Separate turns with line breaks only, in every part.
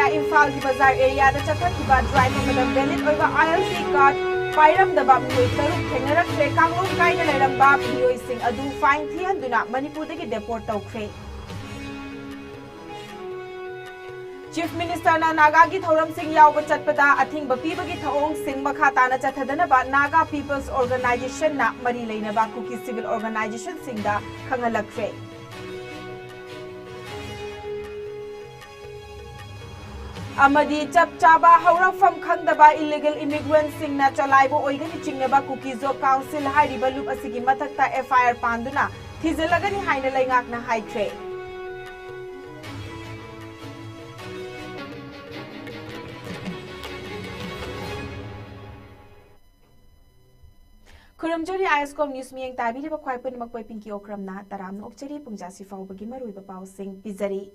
इम्फाल की बाजार एरिया चथखिबा ड्राइव वैलिड ILP कार्ड पाइरमदबा मियोई तरुक थेंगनरक्रे कांगलों कायना लेरंबा मियोईसिंग अदु फाइन थिहंदुना मणिपुरदगी डेपोर्ट तौख्रे। चीफ मिनिस्टर नागा की थौरम सिंह याव चटपदा अथिंग पीबगी थौंग सिंह मखा ताना चथदनबा नागा पीपल्स ऑर्गेनाइजेशन ना मरी लेनबा कुकी सिविल ऑर्गेनाइजेशन सिंगदा खंगलक्रे। अमदी चप चाबा हौरफम खंगदबा इलीगल इमिग्रेंट सिंगना चलाइबो ओइगनि चिंगनबा कुकी जॉब काउंसिल हाइरिबा लुप असिगी मथक्ता FIR पांदुना थिजलगनि हाइना लैंगाकना हाइख्रे। खुरमजरी आईएसकॉम न्यूज मियंग ताबीरिबा ख्वाइपन मक्पै पिंकी ओक्रमना तराम नोकचरी पुंजासी फाउबगी मरुइबा पाउसिंग पिजरी।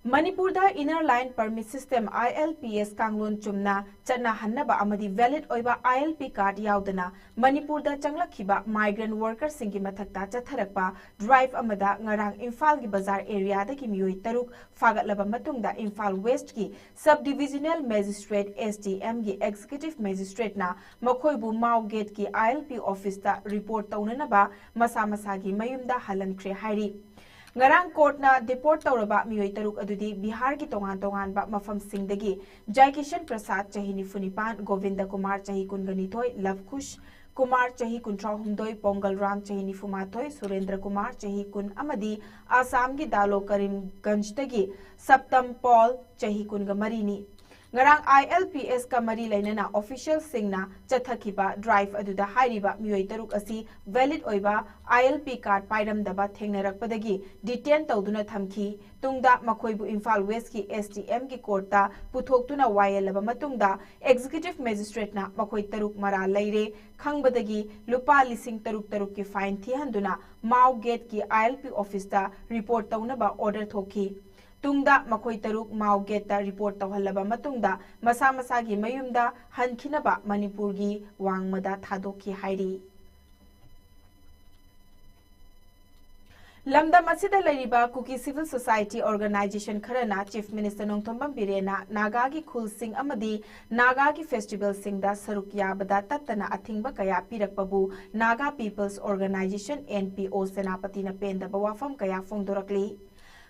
मणिपुर दा inner line permit system ILPS कांगलोन चुमना चना हन्नबा अमदी वैलिड ओइबा ILP कार्ड याउदना मणिपुर दा चंगलखिबा माइग्रेंट वर्कर सिंगी मथक्ता चथरकपा ड्राइव अमदा ngarang इम्फाल की बाजार एरिया दगी मियोई तरुक फागतलबा मतुंगदा इम्फाल वेस्ट की सब डिविजनल मैजिस्ट्रेट SDM की एग्जीक्यूटिव मैजिस्ट्रेट ना मखोइबु माउ गेट की ILP ऑफिस दा रिपोर्ट तौननबा मसा मसागी मयुमदा हलनख्रे हाइरी। ngarang court na deport tawraba miyoi taruk adudi Bihar ki tongan ba mafam singdagi Jaikishan Prasad chahi nifunipan Govinda Kumar chahi kunganithoi Lavkush Kumar chahi kuntrau humdoi Pongal Ram chahi nifumathoi Surendra Kumar chahi kun amadi Assam ki Dalo Karimganj tagi Saptam Paul chahi kungamari ngarang ILPS ka mari lainana official singna chathakhiba drive aduda hairiba miyoi taruk asi valid oiba ILP card pairamdaba thengnarakpadagi detain tawduna thamki tungda makhoibu Imphal West ki SDM ki court ta puthoktuna wayelaba matungda executive magistrate na makhoi taruk mara laire khangbadagi lupa lising taruk ki fine thihanduna Mau Gate ki ILP office ta report tawnaba order thoki तुंगदा मखोई तरुक Mao gate report तौहल्लबा मतुंगदा मसा मसागी मयुमदा हनखिनबा मणिपुर की वांगमदा थादोखी हाइरी। लमदम असिदा लैरिबा कुकी सिविल सोसाइटी ऑर्गेनाइजेशन खरना चीफ मिनिस्टर नोंथोंबम बिरेना नागा की खुल सिंह अमदी नागा की फेस्टिवल सिंगदा सरुक याबदा तत्तना अथिंगबा कया पिरकपबु नागा पीपल्स ऑर्गेनाइजेशन NPO सेनापति न पेंदबा वाफम कया फोंदोरकली।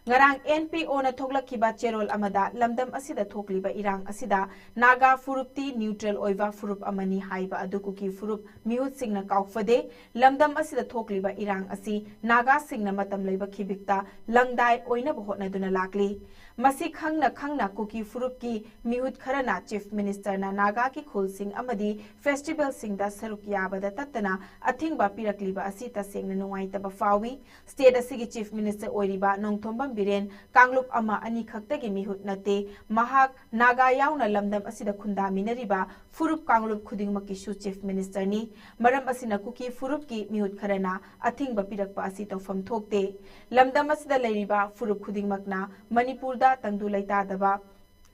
ngarang NPO na thoglakhiba cherol amada lamdam asida thokliba irang asida naga furupti neutral oiba furup amani haiba aduku ki furup mihut singna kaufade lamdam asida thokliba irang asi naga singna matam leiba khibikta langdai oina bohotna duna lakli masi khangna kuki furup ki mihut kharana chief minister na naga ki khul sing amadi festival singda saruk yabada tatana athingba pirakliba asi tasengna nuwaita ba fawi state asigi chief minister oiriba nongthomba Biren कांगलुप अमा अनि खक्तगी मिहुत नते महाक नागा याउना लमदम असिदा खुंदामिनरिबा फुरुप कांगलुप खुदिंगमकिसु चीफ मिनिस्टर नि मरम असिना कुकी फुरुप की मिहुत खरना अथिंग बपिरकपा असि तौफम थोकते लमदम असिदा लैरिबा फुरुप खुदिंगमकना मणिपुरदा तंगदु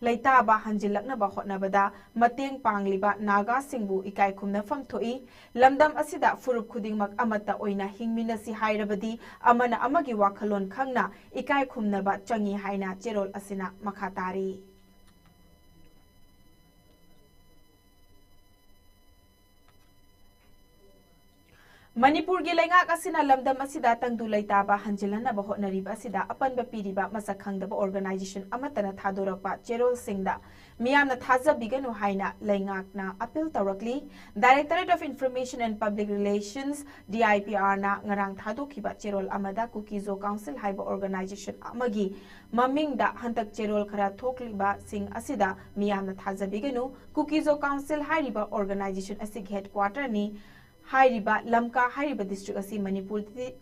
लैताबा हंजिलकनबा होटनबदा मतेंग पांगलिबा नागा सिंगबु इकाय खुमनफम थोई लमदम असिदा फुरुप खुदिंगमक अमता ओइना हिंगमिनसी हाइरबदी अमना अमगी वाखलोन खंगना इकाय खुमनबा चंगी हाइना चेरोल असिना मखातारी। मणिपुर की लैंगाक असिना लमदम असिदा तंगदु लैताबा हंजिलनबा होटनरिबा असिदा अपनबा पीरिबा मसक खंगदबा organisation अमतना थादोरकपा चेरोल सिंगदा मियामना थाजबिगनु हाइना लैंगाकना appeal तौरकली। Directorate of information and public relations DIPR ना ngarang थादोखिबा चेरोल अमदा कुकीजो काउंसिल हाइबा ऑर्गेनाइजेशन अमगी ममिंगदा हंतक चेरोल खरा थोकलिबा सिंग असिदा मियामना थाजबिगनु कुकीजो काउंसिल हाइरिबा ऑर्गेनाइजेशन असि हेडक्वार्टर नि हाइरिबा लमका हाइरिबा डिस्ट्रिक्ट असि मणिपुर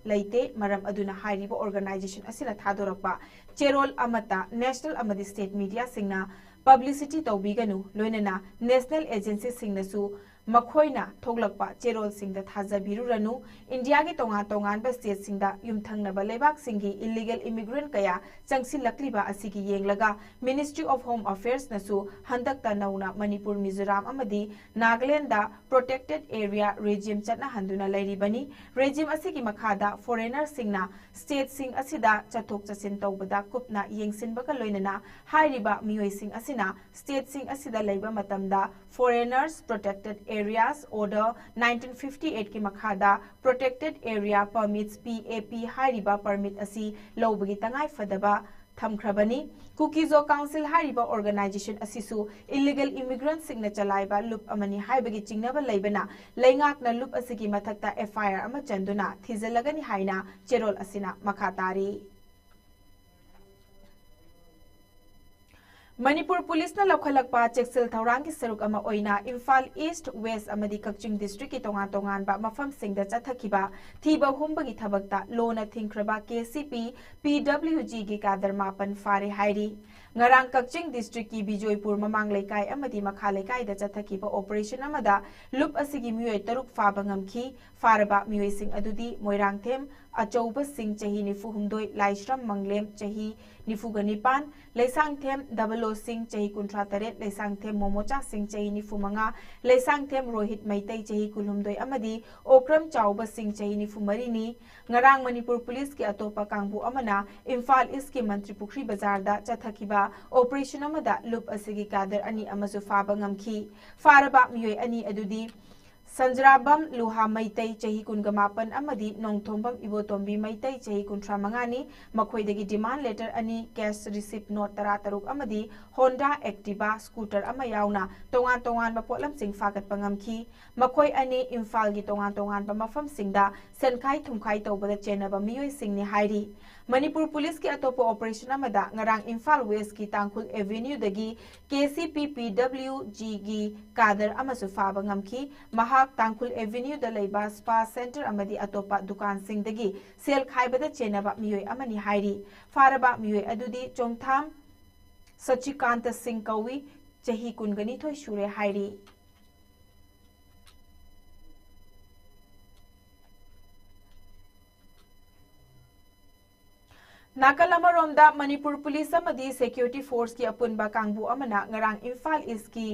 लैते मरम अदुना हाइरिबा ऑर्गेनाइजेशन असिना थादोरकपा चेरोल अमता नेशनल अमदी स्टेट मीडिया सिंगना पब्लिसिटी तौबिगनु लोइनना नेशनल एजेंसी सिंगनसु मखोइना थोगलकपा चेरोल सिंगदा थाजबिरुरनु इंडिया की तोंगान स्टेट सिंगदा युमथंगनबा लेबाक सिंगी इलीगल इमिग्रेंट कया चंगसिलकलिबा असिगी येंगलगा मिनिस्ट्री ऑफ होम अफेयर्स नसु हंदकता नौना मणिपुर मिजोराम अमदी नागालैंड दा प्रोटेक्टेड एरिया रेजिम चटना हंदुना लेरिबनी रेजिम असिगी मखादा फॉरेनर सिंगना स्टेट सिंग असिदा चथोक चसिन तौबदा कुपना येंगसिनबगा लोइनना हाइरिबा मियोइ सिंग असिना स्टेट सिंग असिदा लेबा मतमदा फॉरेनर्स प्रोटेक्टेड एरियाज ऑर्डर 1958 की मखादा protected area permits PAP हाइरिबा permit असी लौबगी तंगाई फदबा थमख्रबनी Kuki-Zo council हाइरिबा organisation असिसु illegal immigrant sign चलाइबा loop अमनी हाइबगी चिंगनबा लेबना लेंगाकना loop असिगी मथक्ता FIR अमा चंदुना थिजलगनी हाइना चेरोल असिना मखातारी मणिपुर पुलिस न लौखलकपा चेक्सिल थौरांग की सरुक अमा ओइना इम्फाल ईस्ट वेस्ट अमदी कक्चिंग डिस्ट्रिक्ट की तोंगान मफम सिंगदा चथखिबा थीबा हुंबगी थबकता लोना थिंख्रबा KCP PWG की कादर मापन फारे हाइरी ngarang Kakching district ki Bijoypur mamang lekai amadi makha lekai da chathakiba operation amada lup asigi mioi taruk faba ngamkhi faraba mioi sing adudi moirang them achouba sing chahi nifu humdoi laishram manglem chahi nifu ganipan leisang them double sing chahi kuntra taret leisang them momocha sing chahi nifu manga leisang them rohit maitai chahi kulhumdoi amadi okram chauba sing chahi nifu marini ngarang Manipur police ki atopa kangbu amana Imphal East ki Mantri Pukri Bazar da chathakiba operation amada lup asigi kadar ani amasu faba ngamkhi faraba mioi ani adudi Sanjarabam Luha Maitai Chahi Kungamapan Amadi Nongthombam Ibotombi Maitai Chahi Kuntra Mangani Makoidagi demand letter ani cash receipt note Tarataruk Amadi Honda Activa scooter Amayauna Tongan Bapotlam Sing Fagat Pangamki Makoi ani Imphal gi Tongan Bamafam Singda Senkai Thumkai Tobada Chenaba Mioi Singni Hairi Manipur Police ki atopo operation amada ngarang Imphal West ki Tangkhul Avenue dagi KCP PWG gi kadar amasu faba ngamki mahak Tangkhul Avenue da leiba spa center amadi atopa dukan sing dagi sel khaibada chenaba mioi amani hairi faraba mioi adudi chongtham Sachikanta Singh Kawi chahi kungani thoi shure hairi Nakalamoromda Manipur Police amadi Security Force ki apunba kangbu amana ngarang Imphal East ki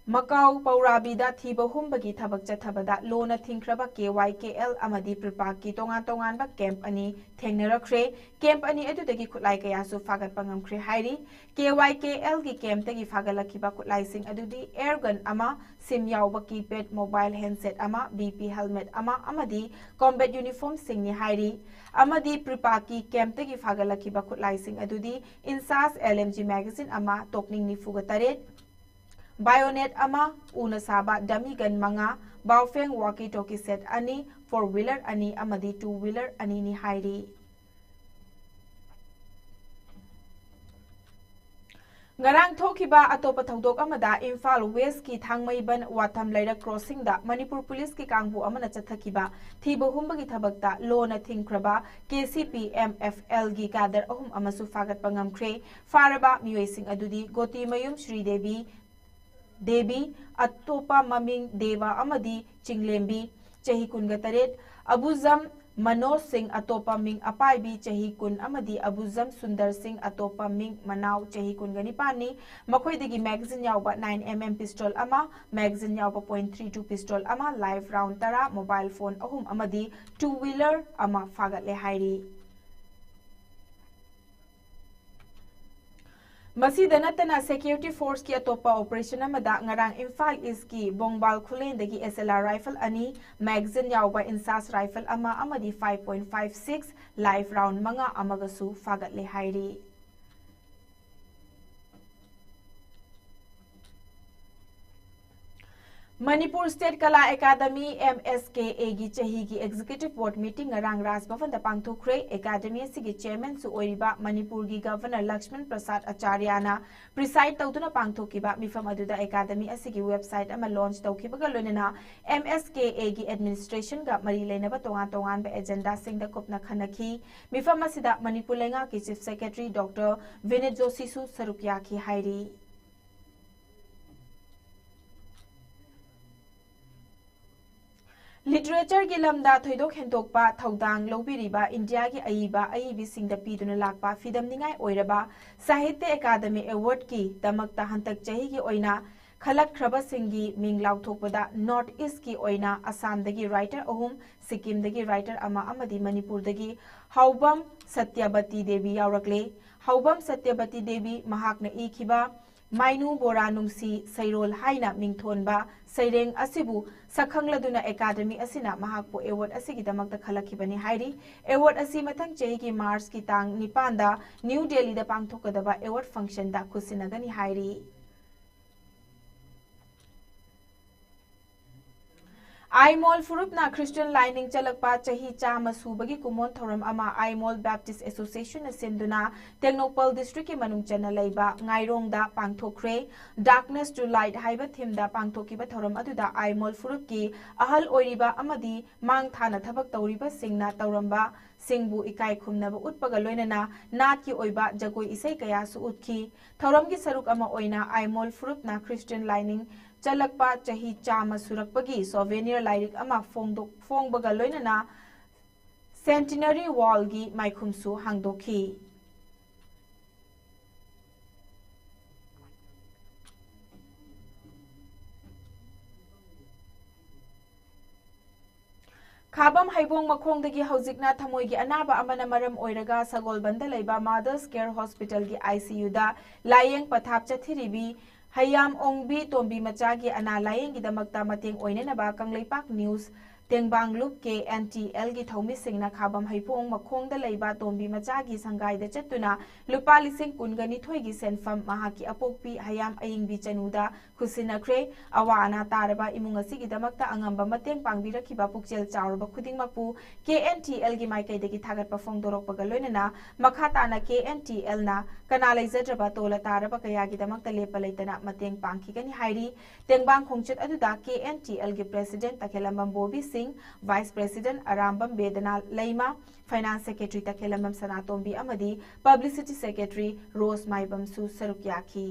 Macau Paurabida thiba humbagi thabak chathabada lona thinkraba KYKL amadi pripak ki tongan ba camp ani thengnarakre camp ani edudagi khutlai kaya su fagat pangamkre hairi KYKL ki camp tagi fagalakiba khutlai sing adudi airgun ama sim yawba keypad mobile handset ama BP helmet ama amadi combat uniform sing ni hairi amadi pripaki camp tagi fagalakiba khutlai sing adudi insas LMG magazine ama tokning ni fugataret Bayonet ama una saba dummy gun manga Baofeng walkie talkie set ani 4-wheeler ani amadi 2-wheeler ani ni hairi Ngarang thokiba atopa thodok amada Imphal West ki Thangmaiban Watham Laira crossing da Manipur Police ki kangbu amana chathakiba thiba humbagi thabakta lona thingkraba KCP MFL gi kadar ahum amasu fagat pangamkre faraba mioi sing adudi Goti Mayum Shri Devi Atopa Maming Deva Amadi Chinglembi Chahi Kungataret Abuzam Manoj Singh Atopa Ming Apaibi Chahi Kun Amadi Abuzam Sundar Singh Atopa Ming Manau Chahi Kun Ganipani Makoidagi magazine yauba 9mm pistol ama magazine yauba .32 pistol ama live round tara mobile phone ahum amadi 2-wheeler ama fagat le hairi Masida natana security force ki atopa operation amada ngarang Imphal East ki Bongbal Khulen dagi SLR rifle ani magazine yauba insas rifle ama amadi 5.56 live round manga amagasu fagat le hairi Manipur State Kala Academy MSKA gi chahi gi executive board meeting ngarang Raj Bhavan da pangthokre academy sigi chairman su oiriba Manipur gi governor Lakshman Prasad Acharya na preside tawduna pangthokiba mifam aduda academy asigi website ama launch tawkiba galonena MSKA gi administration ga mari leinaba tongan ba agenda singda kopna khanaki mifam asida Manipur lenga ki chief secretary Dr Vinit Joshi su sarupya ki hairi literature की lambda थोइदोक हेंदोकपा थौदांग लौबिरिबा India की अईबा अईबीसिंगदा पीदुना लाकपा फिदमनिंगाई ओइरबा साहित्य अकादमी award की दमकता हंतक चही की ओइना खलक्खरबसिंगी Ming लाउथोकपदा north east की ओइना असमदगी writer अहुम सिक्किमदगी writer अमा अमदी मणिपुरदगी हौबम सत्यवती देवी यावरकले हौबम सत्यवती देवी महाकना इखिबा माइनु बोरा नुंसी सैरोल हाइना मिंगथोनबा सैरेंग असिबु सखंगलदुना academy असिना महाकपो award असिगिदमकता खलखिबनी हाइरी award असी मथंग चेगी मार्च की तांग 9 दा न्यू दिल्ली दा पांगथोकदबा अवार्ड फंक्शन दा खुसिनगनी हाइरी आईमोल फुरुपना क्रिश्चियन लाइनिंग चलकपा चही चामा सुबगी कुमोन थौरम अमा आईमोल बैप्टिस्ट एसोसिएशन सिंधुना टेक्नोपल डिस्ट्रिक्ट की मनुंग चना लैबा ngairongda पांगथोखरे डार्कनेस टू लाइट हाइबा थीमदा पांगथोकिबा थौरम अदुदा आईमोल फुरुप की अहल ओइरिबा अमदी मांग थाना थबक तौरिबा सिंगना तौरंबा सिंगबु इकाई खुमनबा उतपगा लोइनना नात की ओइबा जगोई इसै कयासु उतखी थौरम की सरुक अमा ओइना आईमोल फुरुपना क्रिश्चियन लाइनिंग चलकपा चही चामा सुरकपगी सोवेनियर लाइरिक अमा फोंगबगा लोइनना सेंटिनरी वॉल की माइखुमसु हांगदोखी खाबम हाइबोंग मखोंदगी हौजिकना थमोइगी अनाबा अमना मरम ओइरगा सगोलबंदा लैबा मदर्स केयर हॉस्पिटल की आईसीयू दा लायेंग पथाप चथिरिबी हयाम ओंगबी तोंबी मचा की अना लायेंग की दमकता मतेंग ओइनेनबा कंगलेपाक न्यूज तेंबांगलुप के एनटीएल की थौमी सिंगना खाबम हाइपोंग मखोंगदा लैबा तोंबी मचा की संगाइदा चतुना लुपा लिसिंग कुनगनिथोई की सेनफम महाकी अपोकपी हयाम अयिंगबी चनुदा खुसिनख्रे अवा अना तारबा इमुंग असिगी दमकता अंगंबा मतेंग पांगबिरखिबा पुक्चेल चावरबा खुदिंगमकपु केएनटीएल की माइकैदगी थागतपा फोंगदोरकपगा लोइनना मखा ताना केएनटीएल ना कना लैजद्रबा तोला तारबा कयागी दमकता लेपा लैतना मतेंग पांगखिगनी हाइरी तेंबांग खोंगचत अदुदा केएनटीएल की president Takhellambam Bobi Singh vice president Arambam बेदना लैमा फाइनेंस सेक्रेटरी तखेलंबम सनातोंबी अमदी पब्लिसिटी सेक्रेटरी रोज माइबम सु सरुक्याखी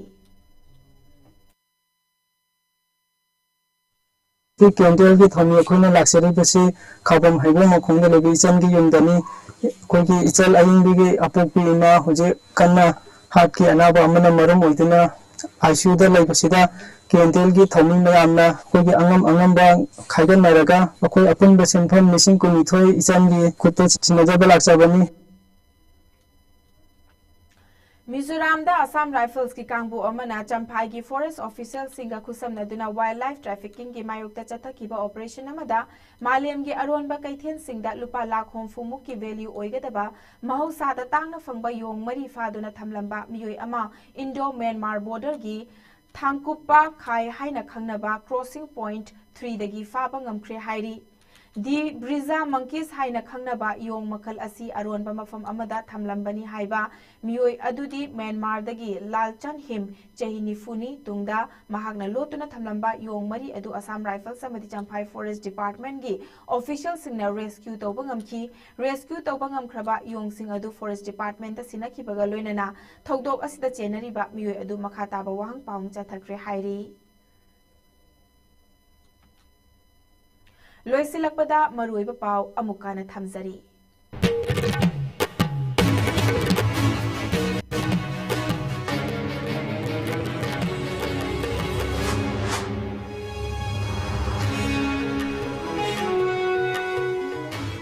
केंद्र की थमी अखोना लाक्सरीबसी खाबम हाइबो मखोंदा लेबी इचन की युमदनी कोगी इचल अयिंबी की अपोकपी इमा हुजे कन्ना हाथ की अनाबा अमना मरम ओइदना आईसीयूदा लेबसीदा केंद्र की थमी मयामना कोगी अंगम खाइगनरगा अखोय अपुनबा सेंफम मिसिंग कुनिथोय इचन की खुते सिनजबा लाक्साबनी
मिजोराम दा असम राइफल्स की कांगबु अमना चंपाई की फॉरेस्ट ऑफिसर सिंगा खुसमनदुना वाइल्ड लाइफ ट्रैफिकिंग की मायोक्ता चथकिबा ऑपरेशन अमदा मालेम की अरोनबा कैथेन सिंगदा लुपा लाख होमफुमु की वैल्यू ओइगदबा महौसादा तांगना फंगबा योंग मरी फादुना थमलंबा मियोय अमा इंडो म्यांमार बॉर्डर की थांगकुपा खाई हाइना खंगनबा क्रॉसिंग पॉइंट 3 दगी फाबा ngमख्रे हाइरी दी ब्रिजा मंकीस हाइना खंगनबा योंग मखल असी अरोनबा मफम अमदा थमलंबनी हाइबा मियोय अदुदी म्यांमार दगी लालचन हिम चही निफुनी तुंगदा महागना लोतुना थमलंबा योंग मरी अदु असम राइफल्स अमदी चंपाई फॉरेस्ट डिपार्टमेंट की ऑफिशियल सिंगना रेस्क्यू तौबा ngमखी रेस्क्यू तौबा ngमख्रबा योंग सिंग अदु फॉरेस्ट डिपार्टमेंट ता सिनाखिबगा लोइनना थौदोक असिदा चेनरीबा मियोय अदु मखाताबा वाहंग पाउंग चथख्रे हाइरी लोइसिलकपदा मरुइबा पाव अमुकाना थमजरी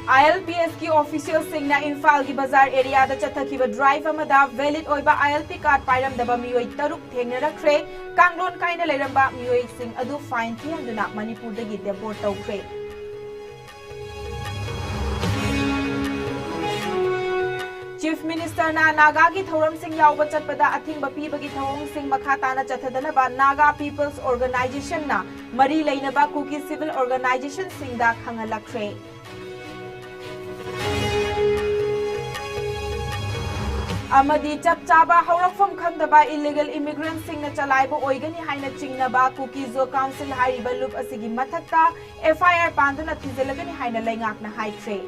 ILPS की ऑफिशियल सिंगना इम्फाल की बाजार एरिया दा चथकिबा ड्राइव अमदा वैलिड ओइबा ILP कार्ड पाइरमदबा मियोय तरुक थेंगनरखरे कांगलोन काइना लेरंबा मियोय सिंग अदु फाइन थियंदुना मणिपुरदगी डेपोर्ट तौखरे चीफ मिनिस्टर नागा की थौरम सिंह यावबा चटपदा अथिंग पीबगी थौरम सिंह मखा ताना चथदनबा नागा पीपल्स ऑर्गेनाइजेशन ना मरी लेनबा कुकी सिविल ऑर्गेनाइजेशन सिंगदा खंगलखरे अमदी चप चाबा हौरफम खंगदबा इलीगल इमिग्रेंट सिंगना चलाइबा ओइगनी हाइना चिंगनबा कुकी जो काउंसिल हाइरिबा लुप असिगी मथक्ता FIR पांदुना थिजलगनी हाइना लेंगाकना हाइख्रे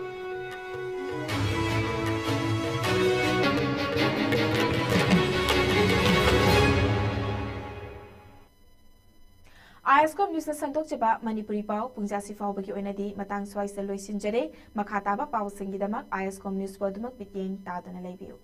ISCOM न्यूज़ संदोक्चबा मणिपुरी पाव पुंजासी फावबगी ओइनादी मतंग स्वाइसे लोइसिनजरे मखा ताबा पावसिंगिदमक ISCOM न्यूज़ बदुमक बित्येंग तादुना लेबियु।